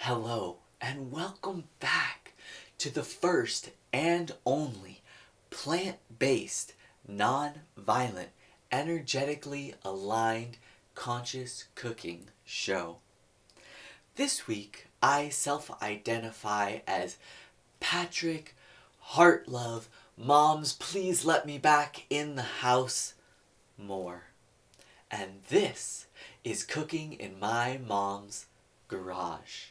Hello, and welcome back to the first and only plant-based, non-violent, energetically aligned, conscious cooking show. This week, I self-identify as Patrick Heartlove. Moms, please let me back in the house more. And this is Cooking in My Mom's Garage.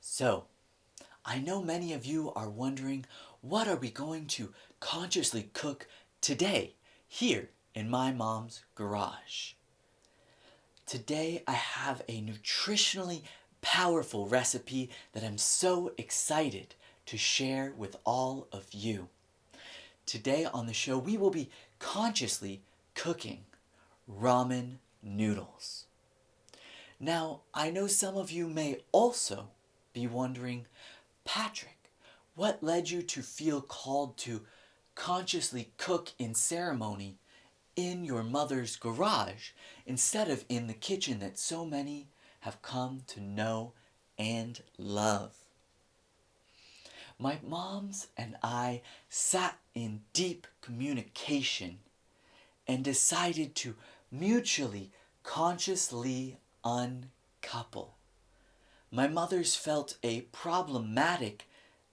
So, I know many of you are wondering, what are we going to consciously cook today, here in my mom's garage? Today I have a nutritionally powerful recipe that I'm so excited to share with all of you. Today on the show we will be consciously cooking ramen noodles. Now, I know some of you may also be wondering, Patrick, what led you to feel called to consciously cook in ceremony in your mother's garage instead of in the kitchen that so many have come to know and love? My moms and I sat in deep communication and decided to mutually, consciously uncouple. My mother's felt a problematic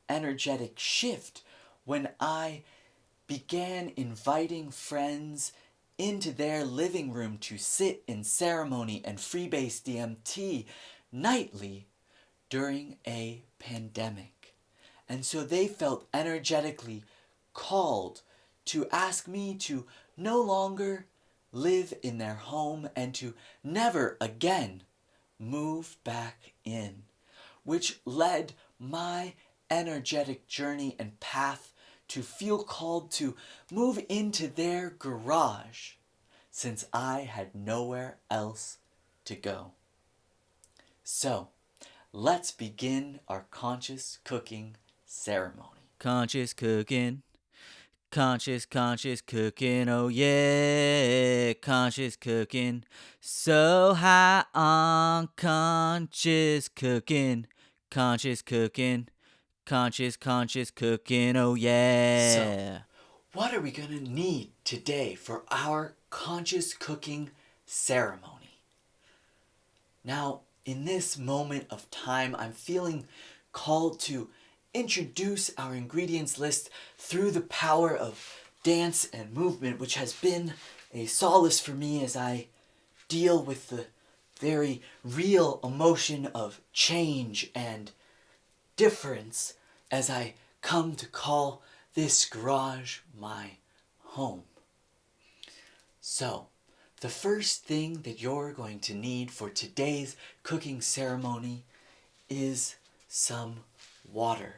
energetic shift when I began inviting friends into their living room to sit in ceremony and freebase DMT nightly during a pandemic. And so they felt energetically called to ask me to no longer live in their home and to never again move back in, which led my energetic journey and path to feel called to move into their garage since I had nowhere else to go. So, let's begin our conscious cooking ceremony. Conscious cooking. Conscious cooking, oh yeah, conscious cooking. So high on conscious cooking. Conscious cooking. Conscious cooking, oh yeah. So, what are we going to need today for our conscious cooking ceremony? Now, in this moment of time, I'm feeling called to introduce our ingredients list through the power of dance and movement, which has been a solace for me as I deal with the very real emotion of change and difference as I come to call this garage my home. So, the first thing that you're going to need for today's cooking ceremony is some water.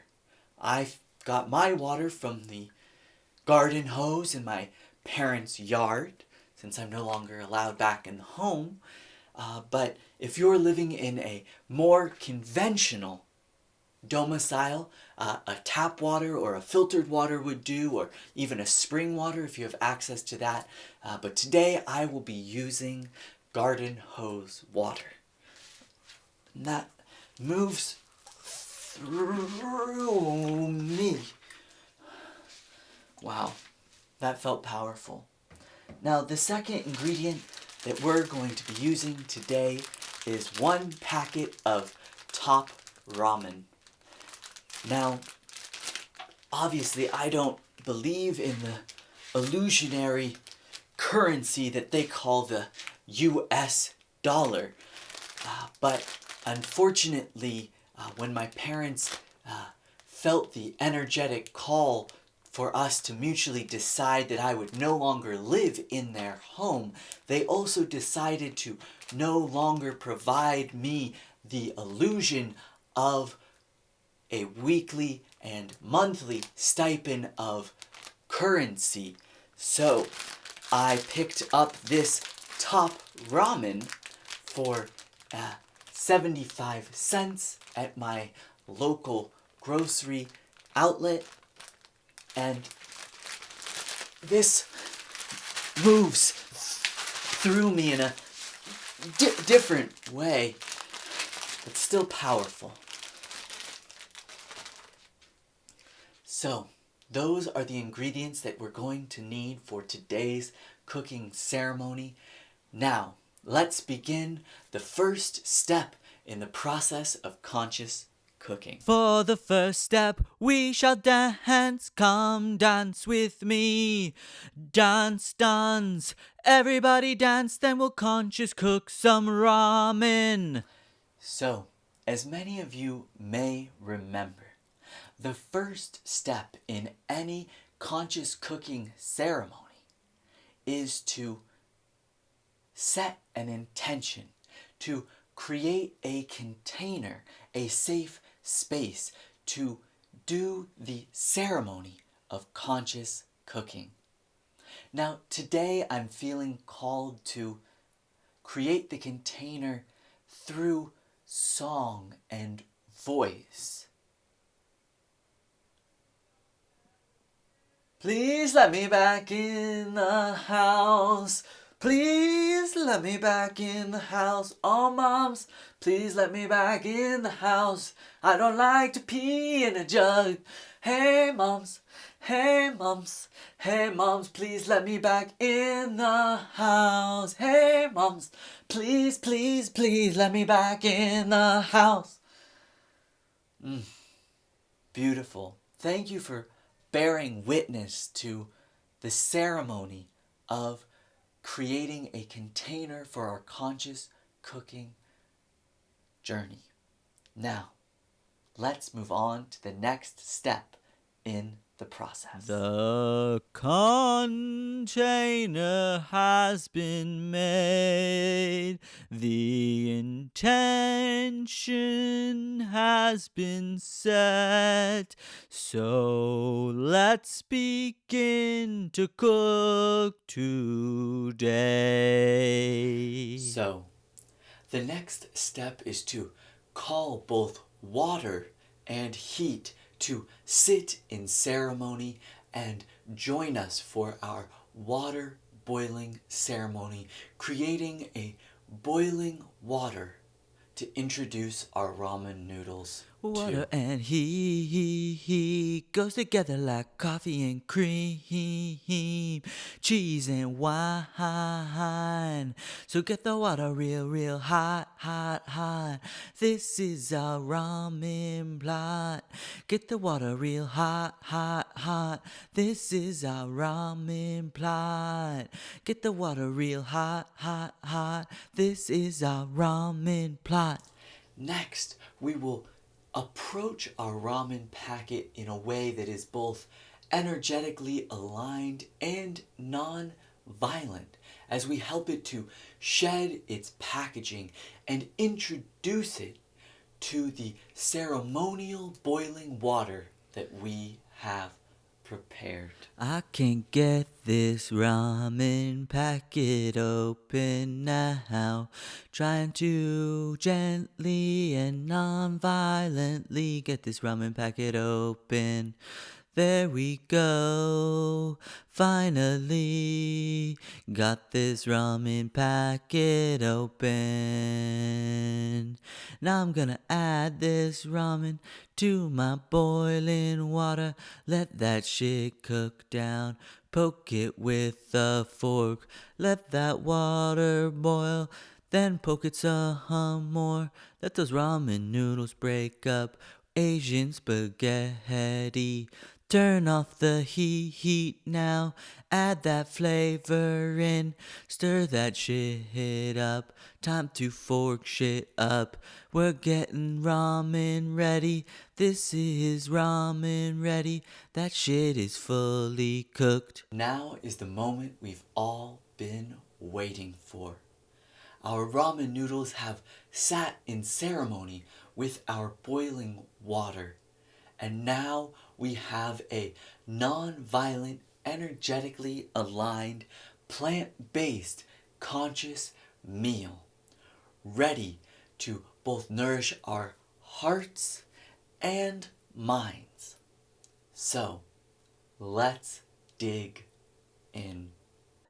I've got my water from the garden hose in my parents' yard, since I'm no longer allowed back in the home. But if you're living in a more conventional domicile, a tap water or a filtered water would do, or even a spring water if you have access to that. But today I will be using garden hose water. And that moves through me. Wow, that felt powerful. Now, the second ingredient that we're going to be using today is 1 packet of top ramen. Now, obviously, I don't believe in the illusionary currency that they call the US dollar. But unfortunately, when my parents felt the energetic call for us to mutually decide that I would no longer live in their home, they also decided to no longer provide me the illusion of a weekly and monthly stipend of currency. So I picked up this top ramen for 75 cents at my local grocery outlet, and this moves through me in a different way, but still powerful. So, those are the ingredients that we're going to need for today's cooking ceremony. Now, let's begin the first step in the process of conscious cooking. For the first step, we shall dance. Come dance with me. Dance, dance. Everybody dance, then we'll conscious cook some ramen. So, as many of you may remember, the first step in any conscious cooking ceremony is to set an intention, to create a container, a safe space to do the ceremony of conscious cooking. Now, today I'm feeling called to create the container through song and voice. Please let me back in the house. Please let me back in the house. Oh, moms, please let me back in the house. I don't like to pee in a jug. Hey, moms, hey, moms, hey, moms, please let me back in the house. Hey, moms, please, please, please let me back in the house. Beautiful. Thank you for bearing witness to the ceremony of creating a container for our conscious cooking journey. Now, let's move on to the next step in the process. The container has been made. The intention has been set. So let's begin to cook today. So, the next step is to call both water and heat to sit in ceremony and join us for our water boiling ceremony, creating a boiling water to introduce our ramen noodles Water to. and heat goes together like coffee and cream, cheese and wine. So get the water real hot, hot, hot. This is our ramen plot. Get the water real hot, hot, hot. This is our ramen plot. Get the water real hot, hot, hot. This is our ramen plot. Next, we will approach our ramen packet in a way that is both energetically aligned and non-violent, as we help it to shed its packaging and introduce it to the ceremonial boiling water that we have prepared. I can't get this ramen packet open now. Trying to gently and non-violently get this ramen packet open. There we go. Finally got this ramen packet open. Now I'm gonna add this ramen to my boiling water. Let that shit cook down. Poke it with a fork. Let that water boil. Then poke it some more. Let those ramen noodles break up. Asian spaghetti. Turn off the heat now, add that flavor in, stir that shit up, time to fork shit up. We're getting ramen ready, this is ramen ready, that shit is fully cooked. Now is the moment we've all been waiting for. Our ramen noodles have sat in ceremony with our boiling water. And now we have a non-violent, energetically aligned, plant-based, conscious meal, ready to both nourish our hearts and minds. So, let's dig in.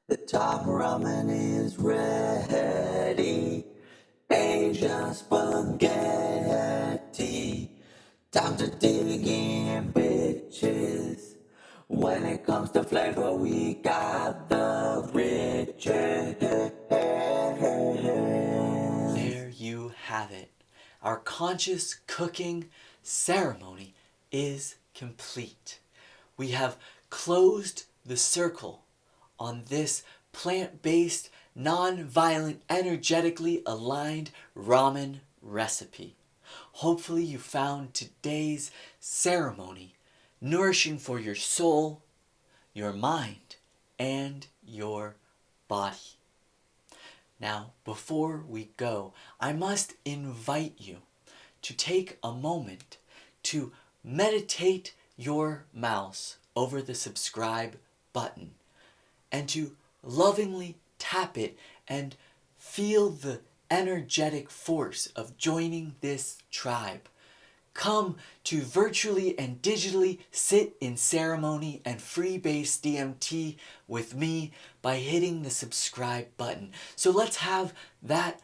The top ramen is ready, Asian spaghetti. Time to dig in, bitches. When it comes to flavor, we got the riches. There you have it. Our conscious cooking ceremony is complete. We have closed the circle on this plant-based, non-violent, energetically aligned ramen recipe. Hopefully you found today's ceremony nourishing for your soul, your mind, and your body. Now, before we go, I must invite you to take a moment to meditate your mouse over the subscribe button and to lovingly tap it and feel the energetic force of joining this tribe. Come to virtually and digitally sit in ceremony and freebase DMT with me by hitting the subscribe button. So let's have that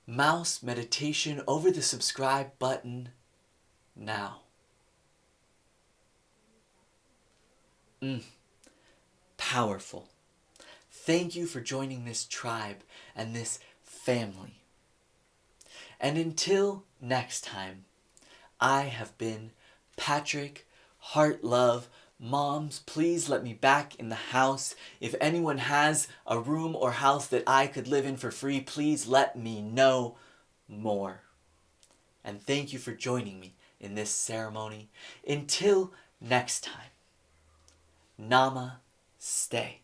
mouse meditation over the subscribe button now. Powerful. Thank you for joining this tribe and this family. And until next time, I have been Patrick Heartlove. Moms, please let me back in the house. If anyone has a room or house that I could live in for free, please let me know more. And thank you for joining me in this ceremony. Until next time, Namaste.